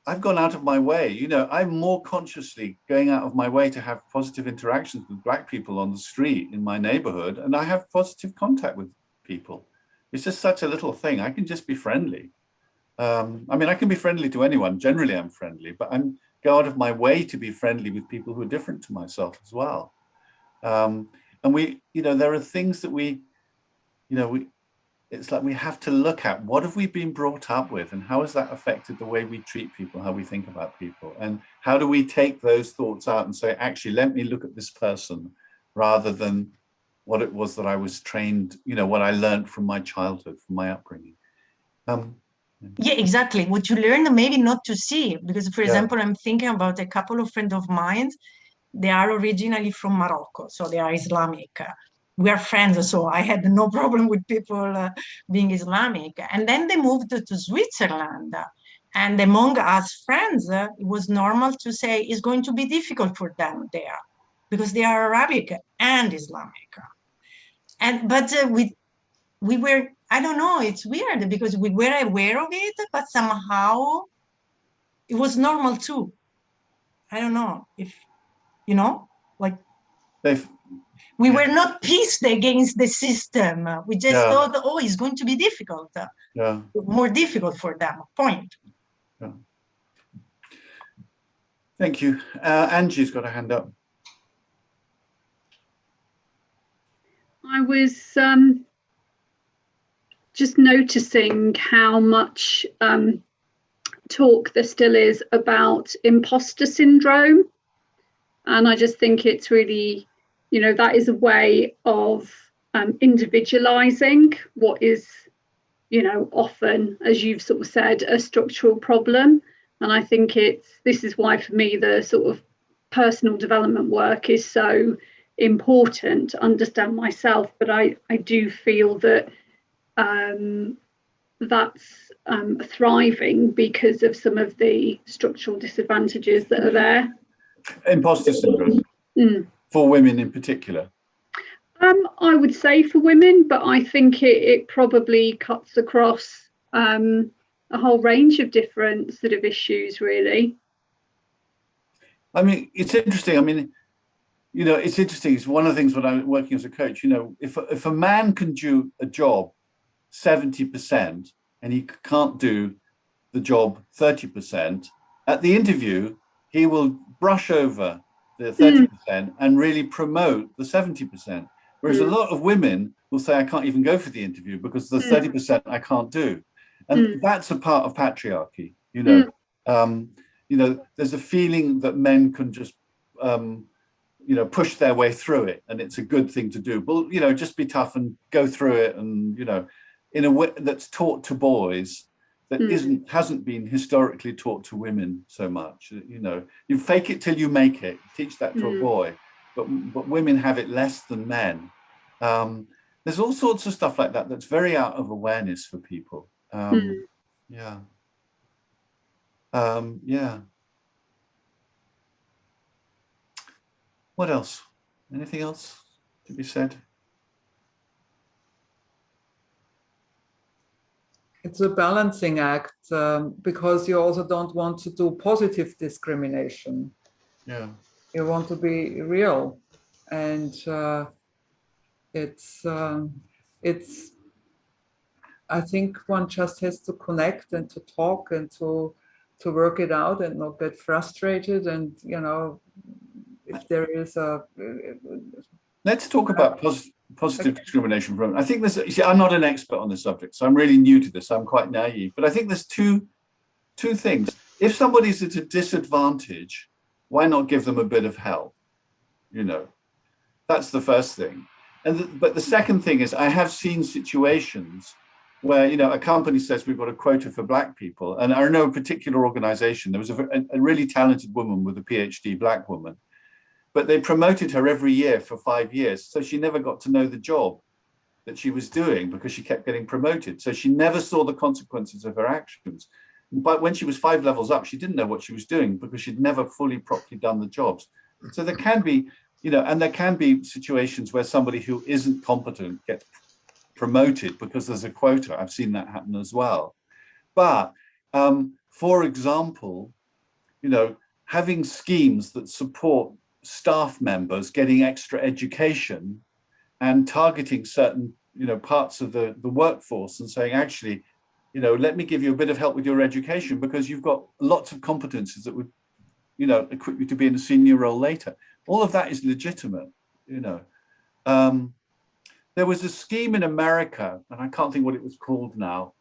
I've gone out of my way, I'm more consciously going out of my way to have positive interactions with Black people on the street in my neighborhood, and I have positive contact with people. It's just such a little thing. I can just be friendly. I can be friendly to anyone. Generally, I'm friendly, but I go out of my way to be friendly with people who are different to myself as well. And there are things that it's like we have to look at what have we been brought up with, and how has that affected the way we treat people, how we think about people, and how do we take those thoughts out and say, actually, let me look at this person rather than what it was that I was trained, what I learned from my childhood, from my upbringing. Yeah, exactly. What you learn maybe not to see, because for example, I'm thinking about a couple of friends of mine. They are originally from Morocco, so they are Islamic. We are friends, so I had no problem with people being Islamic. And then they moved to Switzerland. And among us friends, it was normal to say it's going to be difficult for them there because they are Arabic and Islamic. But we were, I don't know, it's weird because we were aware of it, but somehow it was normal too. I don't know if, we were not pissed against the system. We just thought, oh, it's going to be difficult. More difficult for them, point. Yeah. Thank you. Angie's got a hand up. I was just noticing how much talk there still is about imposter syndrome. And I just think it's really, that is a way of individualizing what is, often, as you've sort of said, a structural problem. And I think this is why for me the sort of personal development work is so important to understand myself. But I do feel that that's thriving because of some of the structural disadvantages that are there. Imposter syndrome for women in particular. I would say for women, but I think it probably cuts across a whole range of different sort of issues, really. I mean, it's interesting. I mean, it's interesting. It's one of the things when I'm working as a coach, if a man can do a job 70% and he can't do the job 30%, at the interview, he will brush over the 30% and really promote the 70%. Whereas a lot of women will say, I can't even go for the interview because the 30% I can't do. And that's a part of patriarchy, there's a feeling that men can just, push their way through it, and it's a good thing to do. But, just be tough and go through it, and, in a way that's taught to boys that hasn't been historically taught to women so much. You fake it till you make it, teach that to a boy, but women have it less than men. There's all sorts of stuff like that that's very out of awareness for people. Yeah. What else? Anything else to be said? It's a balancing act because you also don't want to do positive discrimination. Yeah. You want to be real, and it's. I think one just has to connect and to talk and to work it out and not get frustrated. And if there is a. Let's talk about positive discrimination for women. I think I'm not an expert on this subject, so I'm really new to this. I'm quite naive, but I think there's two things. If somebody's at a disadvantage, why not give them a bit of help? That's the first thing. But the second thing is, I have seen situations where, a company says we've got a quota for Black people. And I know a particular organization, there was a really talented woman with a PhD, Black woman, but they promoted her every year for 5 years. So she never got to know the job that she was doing because she kept getting promoted. So she never saw the consequences of her actions. But when she was 5 levels up, she didn't know what she was doing because she'd never fully properly done the jobs. So there can be, and there can be situations where somebody who isn't competent gets promoted because there's a quota. I've seen that happen as well. But for example, having schemes that support staff members getting extra education and targeting certain, parts of the workforce and saying, actually, let me give you a bit of help with your education because you've got lots of competencies that would, equip you to be in a senior role later. All of that is legitimate, There was a scheme in America, and I can't think what it was called now,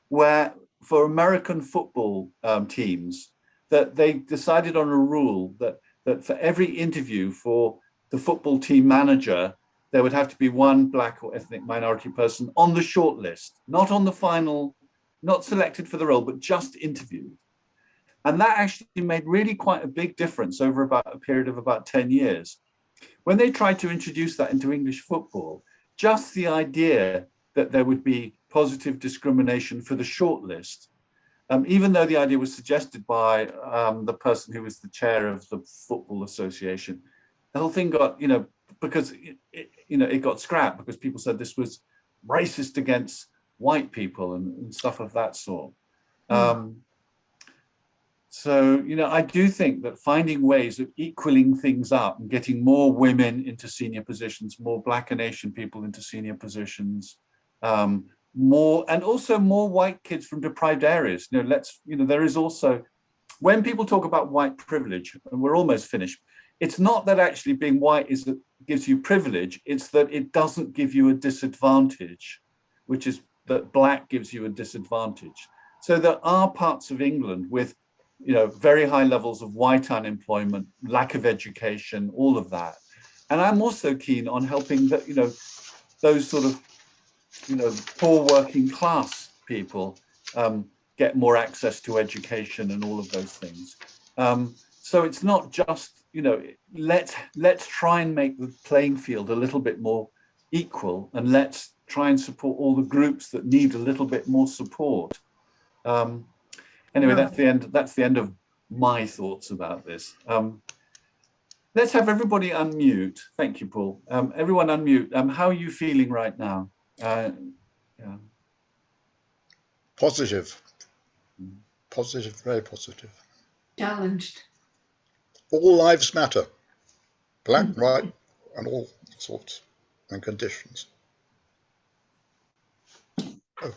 where for American football teams, that they decided on a rule that for every interview for the football team manager, there would have to be one Black or ethnic minority person on the short list, not on the final, not selected for the role, but just interviewed. And that actually made really quite a big difference over about a period of about 10 years. When they tried to introduce that into English football, just the idea that there would be positive discrimination for the short list, even though the idea was suggested by the person who was the chair of the Football Association, the whole thing got, because it got scrapped because people said this was racist against white people and stuff of that sort. So, I do think that finding ways of equaling things up and getting more women into senior positions, more Black and Asian people into senior positions, more, and also more white kids from deprived areas. There is also, when people talk about white privilege, and we're almost finished, it's not that actually being white gives you privilege, it's that it doesn't give you a disadvantage, which is that black gives you a disadvantage. So there are parts of England with, you know, very high levels of white unemployment, lack of education, all of that. And I'm also keen on helping that, you know, those sort of, you know, poor working class people get more access to education and all of those things. So it's not just, you know, let's try and make the playing field a little bit more equal, and let's try and support all the groups that need a little bit more support. Anyway, that's the end of my thoughts about this. Let's have everybody unmute. Thank you, Paul. Everyone unmute. How are you feeling right now? Yeah. Positive. Positive, very positive. Challenged. All lives matter. Black, white, and all sorts and conditions. Oh.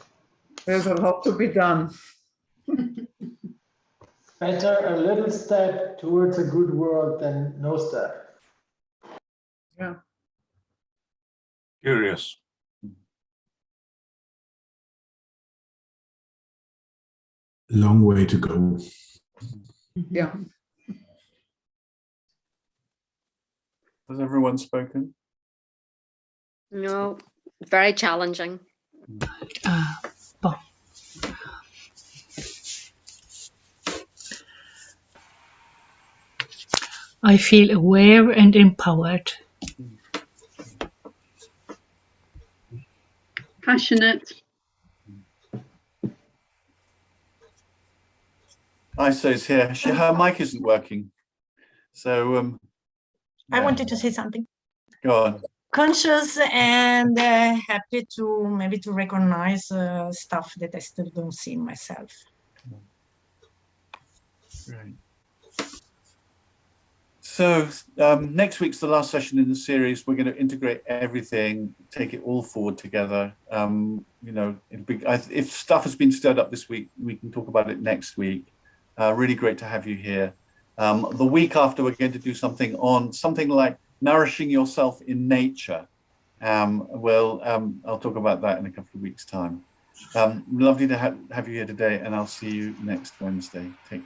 There's a lot to be done. Better a little step towards a good world than no step. Yeah. Curious. Long way to go. Yeah. Has everyone spoken? No, very challenging. I feel aware and empowered. Passionate. Isa's here. Her mic isn't working. So I wanted to say something. go on. Conscious and happy to maybe to recognize stuff that I still don't see in myself. Right. So next week's the last session in the series. We're going to integrate everything, take it all forward together. You know, if stuff has been stirred up this week, we can talk about it next week. Really great to have you here. The week after, we're going to do something like nourishing yourself in nature. I'll talk about that in a couple of weeks' time. Lovely to have you here today, and I'll see you next Wednesday. Take care.